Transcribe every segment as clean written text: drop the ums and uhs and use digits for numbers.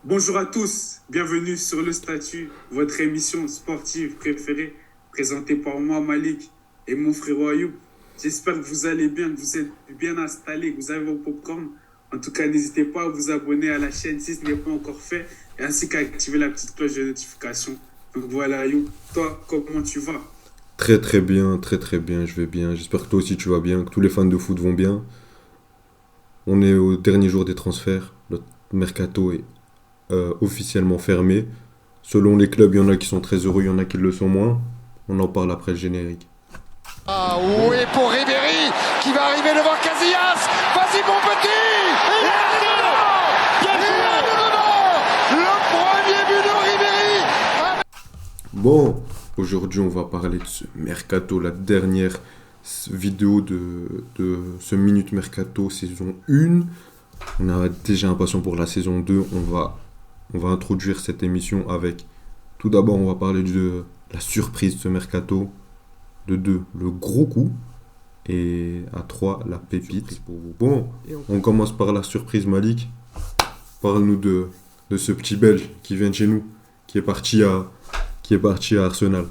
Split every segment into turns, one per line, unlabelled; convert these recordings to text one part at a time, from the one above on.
Bonjour à tous, bienvenue sur Le Statut, votre émission sportive préférée, présentée par moi, Malik, et mon frère Ayoub. J'espère que vous allez bien, que vous êtes bien installés, que vous avez vos popcorn. En tout cas, n'hésitez pas à vous abonner à la chaîne si ce n'est pas encore fait, et ainsi qu'à activer la petite cloche de notification. Donc voilà, Ayoub, toi, comment tu vas?
Très très bien, très très bien, je vais bien. J'espère que toi aussi tu vas bien, que tous les fans de foot vont bien. On est au dernier jour des transferts. Le mercato est officiellement fermé. Selon les clubs, il y en a qui sont très heureux, il y en a qui le sont moins. On en parle après le générique.
Ah oui, pour Ribéry qui va arriver devant Casillas. Vas-y mon petit. Il est dedans. Il est dedans. Le premier but de Ribéry.
Bon, aujourd'hui on va parler de ce mercato, la dernière vidéo de ce Minute Mercato saison 1. On a déjà impatient pour la saison 2. On va introduire cette émission avec... Tout d'abord, on va parler de la surprise de ce mercato. De 2, le gros coup. Et à 3, la pépite pour vous. Bon, on commence par la surprise, Malik. Parle-nous de ce petit Belge qui vient de chez nous, qui est parti à Arsenal.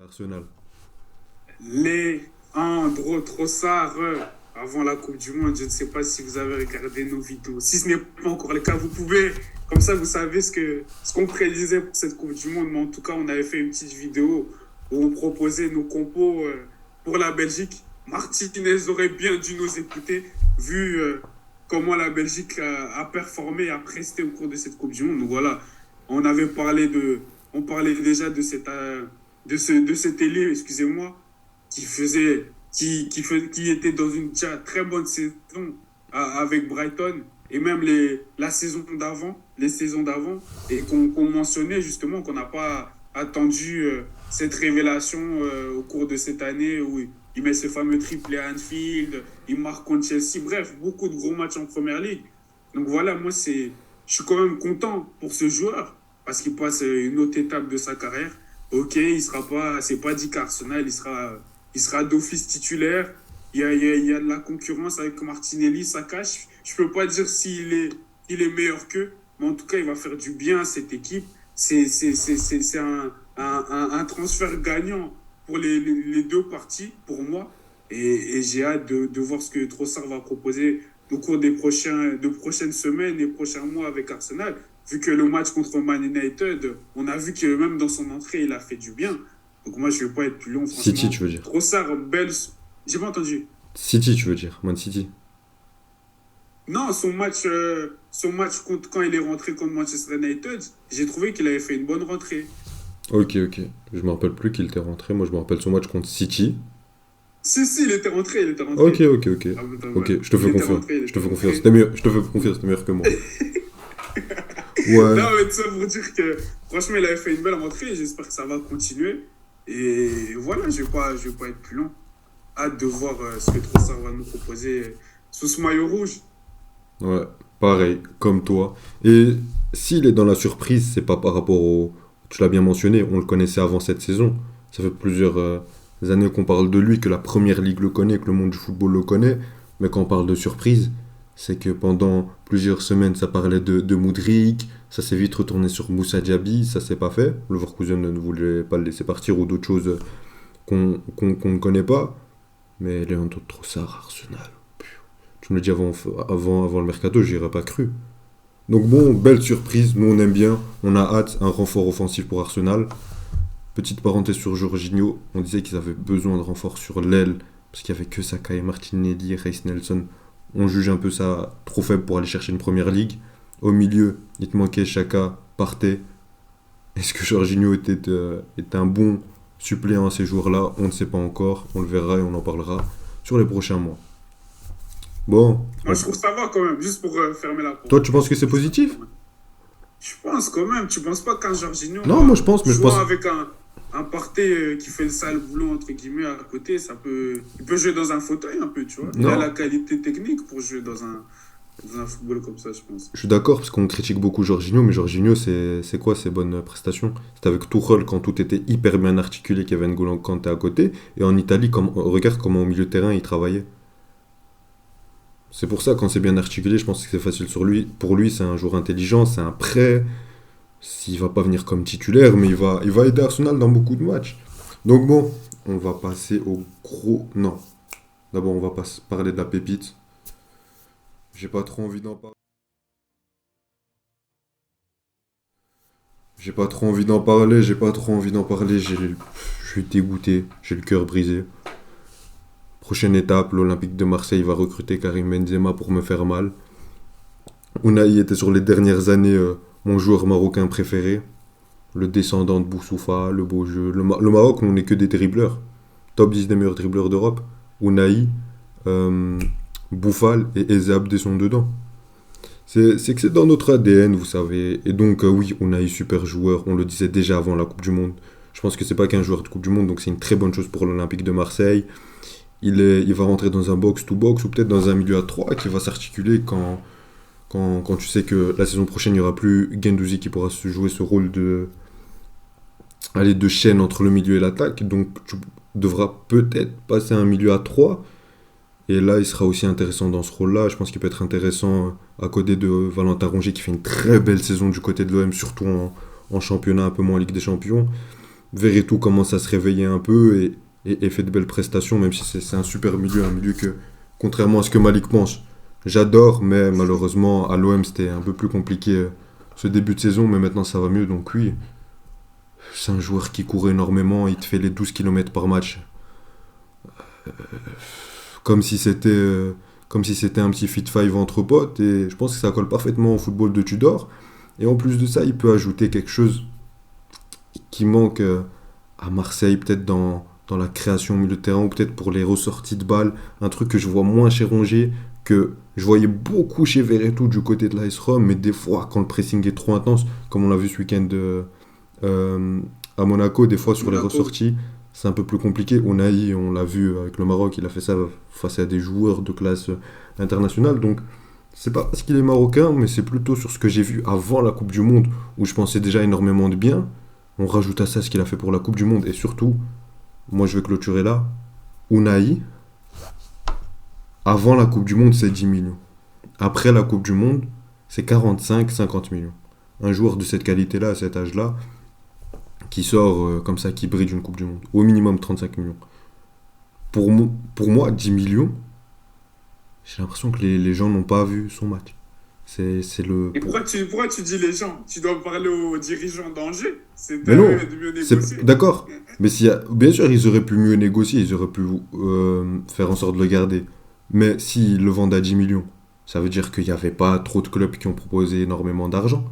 Arsenal.
Leandro Trossard, avant la Coupe du Monde, je ne sais pas si vous avez regardé nos vidéos. Si ce n'est pas encore le cas, vous pouvez, comme ça vous savez ce qu'on prédisait pour cette Coupe du Monde. Mais en tout cas, on avait fait une petite vidéo où on proposait nos compos pour la Belgique. Martinez aurait bien dû nous écouter, vu comment la Belgique a performé, a presté au cours de cette Coupe du Monde. Donc voilà, on avait parlé on parlait déjà de cet ailier, excusez-moi, qui était dans une déjà très bonne saison avec Brighton et même la saison d'avant, les saisons d'avant, et qu'on mentionnait justement qu'on n'a pas attendu cette révélation au cours de cette année où il met ce fameux triplé à Anfield, il marque contre Chelsea, bref, beaucoup de gros matchs en première ligue. Donc voilà, je suis quand même content pour ce joueur parce qu'il passe une autre étape de sa carrière. Ok, c'est pas dit qu'Arsenal, il sera d'office titulaire. Il y a de la concurrence avec Martinelli, ça cache. Je peux pas dire il est meilleur qu'eux, mais en tout cas, il va faire du bien à cette équipe. C'est un transfert gagnant pour les deux parties, pour moi. Et j'ai hâte de voir ce que Trossard va proposer au cours de prochaines semaines et prochains mois avec Arsenal. Vu que le match contre Man United, on a vu que même dans son entrée, il a fait du bien. Donc moi, je ne vais pas être plus long,
City,
franchement.
tu veux dire.
Trossard, belle... J'ai pas entendu.
City, tu veux dire. Man City.
Non, son match contre, quand il est rentré contre Manchester United, j'ai trouvé qu'il avait fait une bonne rentrée.
Ok, ok. Je me rappelle plus qu'il était rentré. Moi, je me rappelle son match contre City.
Si, il était rentré, il était
Ok,
rentré.
ok, ok.
Ah, putain, ouais.
Ok, je te
Il
fais
était
confiance.
rentré, il
Je te
était
fais confiance.
rentré.
C'était mieux. Je te fais confiance, c'était meilleur que moi. Ouais.
Non, mais tout ça pour dire que franchement, il avait fait une belle rentrée. J'espère que ça va continuer. Et voilà, je vais pas être plus long. Hâte de voir ce que Trossard va nous proposer sous ce maillot rouge.
Ouais, pareil, comme toi. Et s'il est dans la surprise, c'est pas par rapport au... Tu l'as bien mentionné, on le connaissait avant cette saison. Ça fait plusieurs années qu'on parle de lui, que la Première Ligue le connaît, que le monde du football le connaît. Mais quand on parle de surprise, c'est que pendant plusieurs semaines, ça parlait de Mudryk, ça s'est vite retourné sur Moussa Diaby, ça s'est pas fait. Le Leverkusen ne voulait pas le laisser partir ou d'autres choses qu'on ne connaît pas. Mais Leandro Trossard, Arsenal. Tu me l'as dit avant le mercato, j'y aurais pas cru. Donc bon, belle surprise, nous on aime bien, on a hâte, un renfort offensif pour Arsenal. Petite parenthèse sur Jorginho, on disait qu'ils avaient besoin de renfort sur l'aile, parce qu'il n'y avait que Saka et Martinelli et Reiss Nelson. On juge un peu ça trop faible pour aller chercher une première ligue. Au milieu, il te manquait Chaka, partait. Est-ce que Jorginho était un bon suppléant à ces jours-là? On ne sait pas encore, on le verra et on en parlera sur les prochains mois. Bon,
Moi, je trouve que ça va quand même, juste pour fermer la
toi
porte.
tu penses que c'est
Je trouve que ça va
positif?
quand même. Je pense quand même. Tu penses pas qu'un Jorginho,
Non, moi je pense, mais je pense.
jouant avec un Partey qui fait le sale boulot, entre guillemets, à côté, il peut jouer dans un fauteuil un peu, tu vois. Il a la
Non,
qualité technique pour jouer dans un football comme ça, je pense.
je suis d'accord parce qu'on critique beaucoup Jorginho, mais Jorginho, c'est quoi ses bonnes prestations? C'était avec Tuchel quand tout était hyper bien articulé, qu'il y avait N'Golo Kanté à côté, et en Italie, regarde comment au milieu de terrain il travaillait. C'est pour ça, quand c'est bien articulé, je pense que c'est facile sur lui. Pour lui, c'est un joueur intelligent, c'est un prêt. S'il va pas venir comme titulaire, mais il va aider Arsenal dans beaucoup de matchs. Donc bon, on va passer au gros... Non. D'abord, on va pas parler de la pépite. J'ai pas trop envie d'en parler. J'ai pas trop envie d'en parler, je suis dégoûté, j'ai le cœur brisé. Prochaine étape, l'Olympique de Marseille va recruter Karim Benzema pour me faire mal. Unai était sur les dernières années mon joueur marocain préféré. Le descendant de Boussoufa, le beau jeu. Le Maroc, on n'est que des dribbleurs. Top 10 des meilleurs dribbleurs d'Europe. Unai, Boufal et Eze Abdé sont dedans. C'est que c'est dans notre ADN, vous savez. Et donc, oui, Unai, super joueur. On le disait déjà avant la Coupe du Monde. Je pense que c'est pas qu'un joueur de Coupe du Monde, donc c'est une très bonne chose pour l'Olympique de Marseille. Il va rentrer dans un box-to-box ou peut-être dans un milieu à 3 qui va s'articuler quand tu sais que la saison prochaine, il n'y aura plus Guendouzi qui pourra se jouer ce rôle de chaîne entre le milieu et l'attaque. Donc tu devras peut-être passer à un milieu à 3. Et là, il sera aussi intéressant dans ce rôle-là. Je pense qu'il peut être intéressant à côté de Valentin Rongier qui fait une très belle saison du côté de l'OM, surtout en championnat, un peu moins en Ligue des Champions. Verretou commence à se réveiller un peu et fait de belles prestations, même si c'est un super milieu, un milieu que, contrairement à ce que Malik pense, j'adore, mais malheureusement, à l'OM, c'était un peu plus compliqué ce début de saison, mais maintenant ça va mieux, donc oui, c'est un joueur qui court énormément, il te fait les 12 km par match. Comme si c'était un petit fit five entre potes, et je pense que ça colle parfaitement au football de Tudor. Et en plus de ça, il peut ajouter quelque chose qui manque à Marseille, peut-être dans la création au milieu de terrain, ou peut-être pour les ressorties de balles, un truc que je vois moins chez Rongier, que je voyais beaucoup chez Verretou du côté de l'AS Rome, mais des fois, quand le pressing est trop intense, comme on l'a vu ce week-end à Monaco, des fois sur les ressorties, c'est un peu plus compliqué. Unai, on l'a vu avec le Maroc, il a fait ça face à des joueurs de classe internationale. Donc, c'est pas parce qu'il est marocain, mais c'est plutôt sur ce que j'ai vu avant la Coupe du Monde, où je pensais déjà énormément de bien. On rajoute à ça ce qu'il a fait pour la Coupe du Monde. Et surtout, moi je vais clôturer là. Unai, avant la Coupe du Monde, c'est 10 millions. Après la Coupe du Monde, c'est 45-50 millions. Un joueur de cette qualité-là, à cet âge-là, qui sort comme ça, qui brille d'une Coupe du Monde. Au minimum 35 millions. Pour moi, 10 millions, j'ai l'impression que les gens n'ont pas vu son match. C'est le...
Et pourquoi tu dis les gens? Tu dois parler aux dirigeants d'Angers. C'est
Mais non,
de mieux négocier.
d'accord. Mais bien sûr, ils auraient pu mieux négocier, ils auraient pu faire en sorte de le garder. Mais s'ils le vendent à 10 millions, ça veut dire qu'il n'y avait pas trop de clubs qui ont proposé énormément d'argent.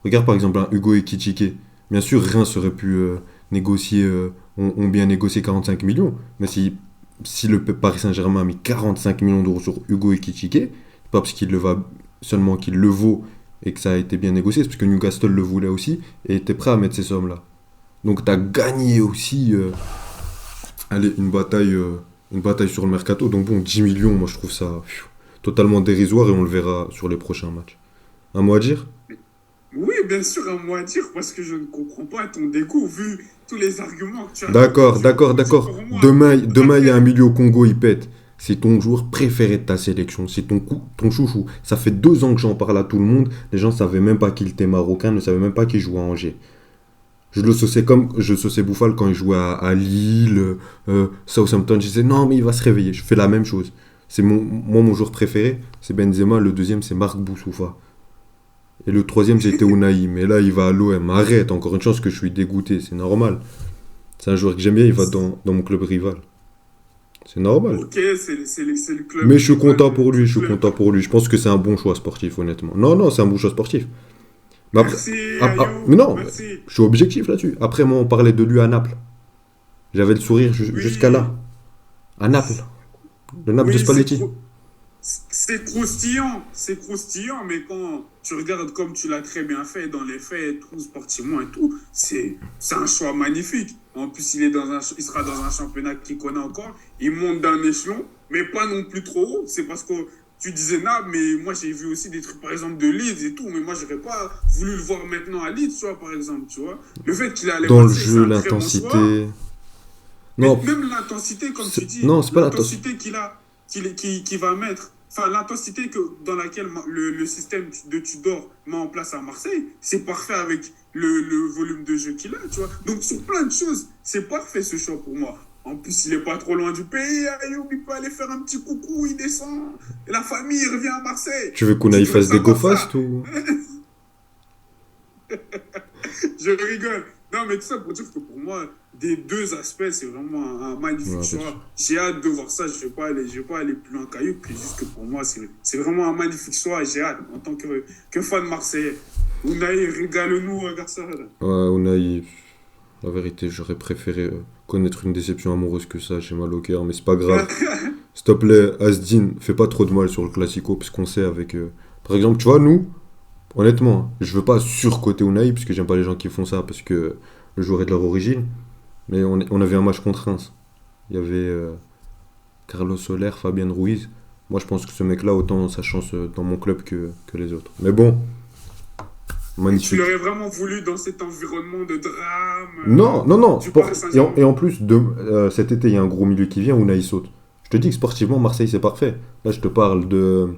Regarde par exemple un Hugo Ekitike. Bien sûr, Reims aurait pu négocier, ont bien négocié 45 millions. Mais si le Paris Saint-Germain a mis 45 millions d'euros sur Hugo Ekitike, c'est pas parce qu'il le va seulement qu'il le vaut et que ça a été bien négocié, c'est parce que Newcastle le voulait aussi et était prêt à mettre ces sommes-là. Donc tu as gagné aussi une bataille sur le mercato. Donc bon, 10 millions, moi je trouve ça totalement dérisoire et on le verra sur les prochains matchs. Un mot à dire?
Oui, bien sûr, un mot à dire, parce que je ne comprends pas ton dégoût, vu tous les arguments que tu as.
D'accord.
Pour moi.
Demain, il y a un milieu au Congo, il pète. C'est ton joueur préféré de ta sélection. C'est ton chouchou. Ça fait 2 ans que j'en parle à tout le monde. Les gens ne savaient même pas qu'il était marocain, ne savaient même pas qu'il jouait à Angers. Je le sauçais comme je sauçais Bouffal quand il jouait à Lille, Southampton. Je disais non, mais il va se réveiller. Je fais la même chose. Mon joueur préféré, c'est Benzema. Le deuxième, c'est Marc Boussoufa. Et le troisième, c'était Unai. Mais là, il va à l'OM. Arrête, encore une chance que je suis dégoûté. C'est normal. C'est un joueur que j'aime bien. Il va dans mon club rival. C'est normal.
Ok, c'est le club.
Mais je suis content pour lui. Je pense que c'est un bon choix sportif, honnêtement. Non, c'est un bon choix sportif. Mais après,
Merci,
mais non,
merci.
je suis objectif là-dessus. Après, moi, on parlait de lui à Naples. J'avais le sourire jusqu'à là. À Naples. Le Naples de Spalletti.
C'est croustillant, mais quand tu regardes comme tu l'as très bien fait dans les faits, et tout, sportivement et tout, c'est un choix magnifique. En plus, il sera dans un championnat qu'il connaît encore. Il monte d'un échelon, mais pas non plus trop haut. C'est parce que tu disais Nab, mais moi j'ai vu aussi des trucs par exemple de Leeds et tout, mais moi j'aurais pas voulu le voir maintenant à Leeds, tu vois, par exemple, tu vois. Le fait qu'il allait
dans le
passer,
jeu,
c'est un très bon choix.
l'intensité. Non,
Même l'intensité, comme tu dis,
non, c'est pas
l'intensité qu'il va mettre, enfin, l'intensité dans laquelle le système de Tudor met en place à Marseille, c'est parfait avec le volume de jeu qu'il a, tu vois. Donc, sur plein de choses, c'est parfait ce choix pour moi. En plus, il est pas trop loin du pays. Ayoub, il peut aller faire un petit coucou, il descend. Et la famille revient à Marseille.
Tu veux qu'on
Tu
aille
trouves
face
ça
des
pas
go-fast
ça?
ou...
Je rigole. Non, mais tout ça pour dire que pour moi, des deux aspects, c'est vraiment un magnifique
Ouais, bien
choix.
sûr.
J'ai hâte de voir ça. Je vais pas aller plus loin qu'Ayoub. Puis juste que pour moi, c'est vraiment un magnifique choix. J'ai hâte en tant que fan marseillais. Unai, régale-nous, regarde ça. Là.
Ouais, Unai, la vérité, j'aurais préféré connaître une déception amoureuse que ça chez mal au cœur, mais c'est pas grave. S'il te plaît, Asdin, fais pas trop de mal sur le Classico, parce qu'on sait avec... Par exemple, tu vois, nous, honnêtement, hein, je veux pas surcoter Unai, parce que j'aime pas les gens qui font ça, parce que le joueur est de leur origine, mais on avait un match contre Reims. Il y avait Carlos Soler, Fabien Ruiz. Moi, je pense que ce mec-là, autant sa chance dans mon club que les autres. Mais bon,
Tu
magnifique.
l'aurais vraiment voulu dans cet environnement de drame
Non, non, non.
du Paris Saint-Germain.
Et en plus, cet été, il y a un gros milieu qui vient, Unai saute. Je te dis que sportivement, Marseille, c'est parfait. Là, je te parle de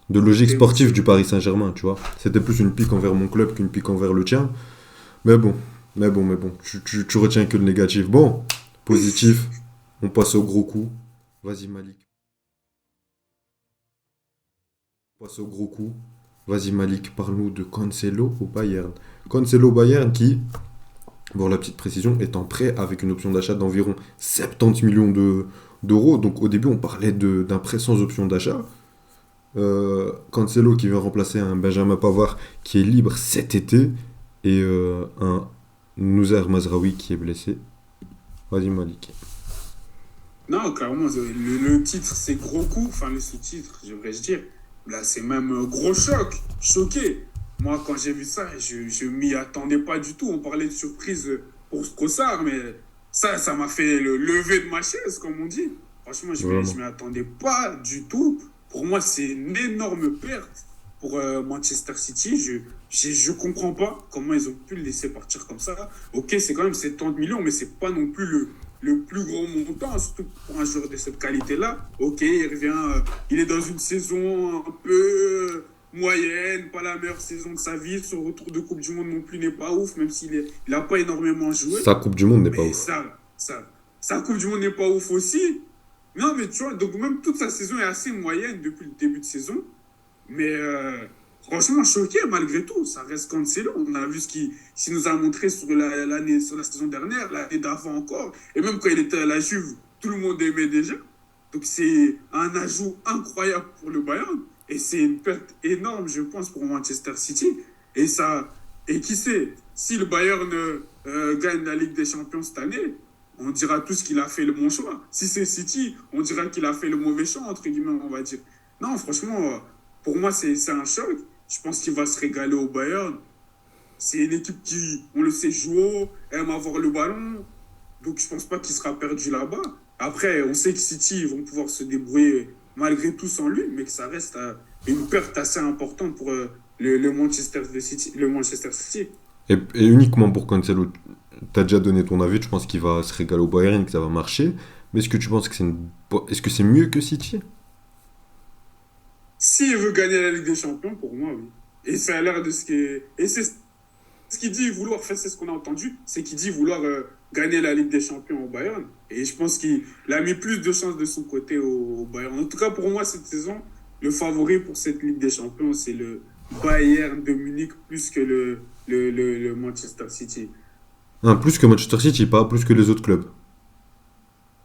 logique sportive du Paris Saint-Germain, tu vois. C'était plus une pique envers mon club qu'une pique envers le tien. Mais bon, tu retiens que le négatif. Bon, positif, on passe au gros coup. Vas-y, Malik. On passe au gros coup. Vas-y, Malik, parle-nous de Cancelo au Bayern. Cancelo au Bayern qui, pour la petite précision, est en prêt avec une option d'achat d'environ 70 millions d'euros. Donc au début, on parlait d'un prêt sans option d'achat. Cancelo qui vient remplacer un Benjamin Pavard qui est libre cet été. Et un Nouzer Mazraoui qui est blessé. Vas-y, Malik.
Non, clairement, le titre, c'est gros coup. Enfin, le sous-titre, devrais-je dire. Là, c'est même gros choc. Choqué. Moi, quand j'ai vu ça, je m'y attendais pas du tout. On parlait de surprise pour Strossard, mais ça m'a fait le lever de ma chaise, comme on dit. Franchement, je
Vraiment.
m'y attendais pas du tout. Pour moi, c'est une énorme perte pour Manchester City. Je comprends pas comment ils ont pu le laisser partir comme ça. Ok, c'est quand même 70 millions, mais c'est pas non plus le plus gros montant, surtout pour un joueur de cette qualité-là. Ok, il revient, il est dans une saison un peu moyenne, pas la meilleure saison de sa vie. Son retour de Coupe du Monde non plus n'est pas ouf, même s'il a pas énormément joué.
Sa Coupe du Monde n'est pas
Mais
ouf.
sa Coupe du Monde n'est pas ouf aussi. Non, mais tu vois, donc même toute sa saison est assez moyenne depuis le début de saison. Mais franchement, choqué malgré tout. Ça reste Cancelo. On a vu ce qu'il nous a montré sur sur la saison dernière, l'année d'avant encore. Et même quand il était à la Juve, tout le monde aimait déjà. Donc c'est un ajout incroyable pour le Bayern. Et c'est une perte énorme, je pense, pour Manchester City. Et qui sait, si le Bayern gagne la Ligue des Champions cette année, on dira tous qu'il a fait le bon choix. Si c'est City, on dira qu'il a fait le mauvais choix, entre guillemets, on va dire. Non, franchement, pour moi, c'est un choc. Je pense qu'il va se régaler au Bayern. C'est une équipe qui, on le sait, joue haut, aime avoir le ballon. Donc, je pense pas qu'il sera perdu là-bas. Après, on sait que City, ils vont pouvoir se débrouiller malgré tout sans lui, mais que ça reste une perte assez importante pour le Manchester City.
Et uniquement pour Cancelo, t'as déjà donné ton avis, tu penses qu'il va se régaler au Bayern, que ça va marcher. Mais est-ce que tu penses que est-ce que c'est mieux que City?
S'il veut gagner la Ligue des Champions, pour moi, oui. Et ça a l'air de ce qui est... Et c'est ce qu'il dit vouloir faire, c'est ce qu'on a entendu, c'est qu'il dit vouloir gagner la Ligue des Champions au Bayern. Et je pense qu'il a mis plus de chances de son côté au Bayern. En tout cas, pour moi, cette saison, le favori pour cette Ligue des Champions, c'est le Bayern de Munich plus que le Manchester City.
Hein, plus que Manchester City, pas plus que les autres clubs.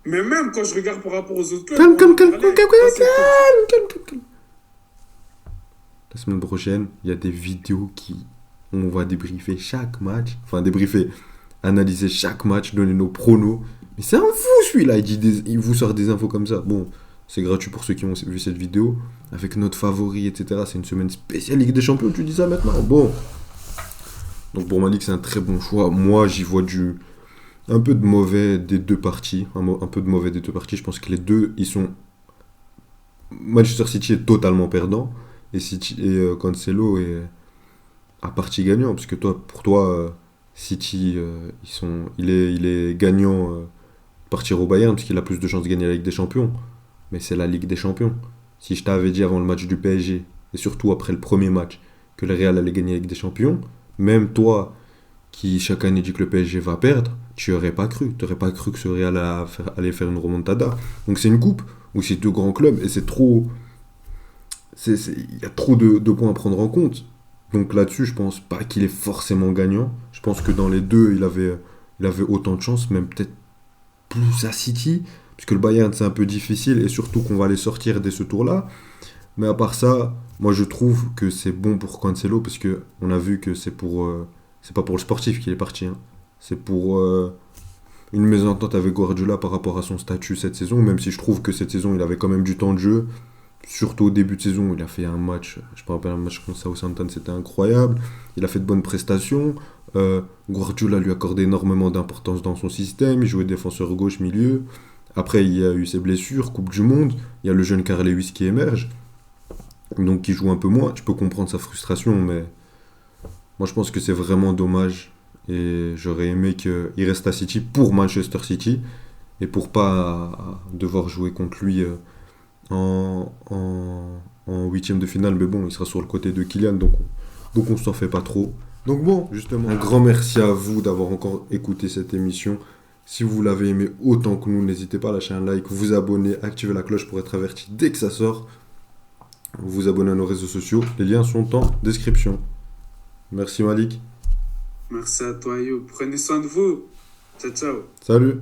Mais même quand je regarde par rapport aux autres clubs,
Calme,
on en
calme,
parlait,
calme, calme,
dans cette-
calme. La semaine prochaine, il y a des vidéos on va débriefer chaque match. Enfin, débriefer, analyser chaque match, donner nos pronos. Mais c'est un fou celui-là, il vous sort des infos comme ça. Bon, c'est gratuit pour ceux qui ont vu cette vidéo. Avec notre favori, etc. C'est une semaine spéciale Ligue des Champions, tu dis ça maintenant. Bon. Donc pour Malik, c'est un très bon choix. Moi, j'y vois un peu de mauvais des deux parties. Un peu de mauvais des deux parties. Je pense que les deux, ils sont... Manchester City est totalement perdant. Et Cancelo est à partie gagnant. Parce que pour toi, City, il est gagnant de partir au Bayern. Parce qu'il a plus de chances de gagner la Ligue des Champions. Mais c'est la Ligue des Champions. si je t'avais dit avant le match du PSG, et surtout après le premier match, que le Real allait gagner avec des champions, même toi, qui chaque année dit que le PSG va perdre, tu aurais pas cru. Tu n'aurais pas cru que ce Real allait faire une remontada. Donc c'est une coupe où c'est deux grands clubs et c'est trop. Il y a trop de points à prendre en compte. Donc là-dessus, je pense pas qu'il est forcément gagnant. Je pense que dans les deux, il avait autant de chance, même peut-être plus à City, puisque le Bayern c'est un peu difficile et surtout qu'on va les sortir dès ce tour-là. Mais à part ça, moi je trouve que c'est bon pour Cancelo parce que on a vu que c'est pas pour le sportif qu'il est parti, hein. C'est pour une mésentente avec Guardiola par rapport à son statut cette saison, même si je trouve que cette saison il avait quand même du temps de jeu. Surtout au début de saison, il a fait un match, je me rappelle un match contre Southampton, c'était incroyable. Il a fait de bonnes prestations. Guardiola lui accordait énormément d'importance dans son système. Il jouait défenseur gauche, milieu. Après, il y a eu ses blessures, Coupe du Monde. Il y a le jeune Carl Lewis qui émerge, donc qui joue un peu moins. Je peux comprendre sa frustration, mais moi je pense que c'est vraiment dommage. Et j'aurais aimé qu'il reste à City pour Manchester City et pour pas devoir jouer contre lui en huitième de finale, mais bon, il sera sur le côté de Kylian, donc on s'en fait pas trop. Donc bon, justement, un grand merci à vous d'avoir encore écouté cette émission. Si vous l'avez aimé autant que nous, n'hésitez pas à lâcher un like, vous abonner, activer la cloche pour être averti dès que ça sort. Vous abonnez à nos réseaux sociaux, les liens sont en description. Merci Malik.
Merci à toi, Yo. Prenez soin de vous. Ciao, ciao.
Salut.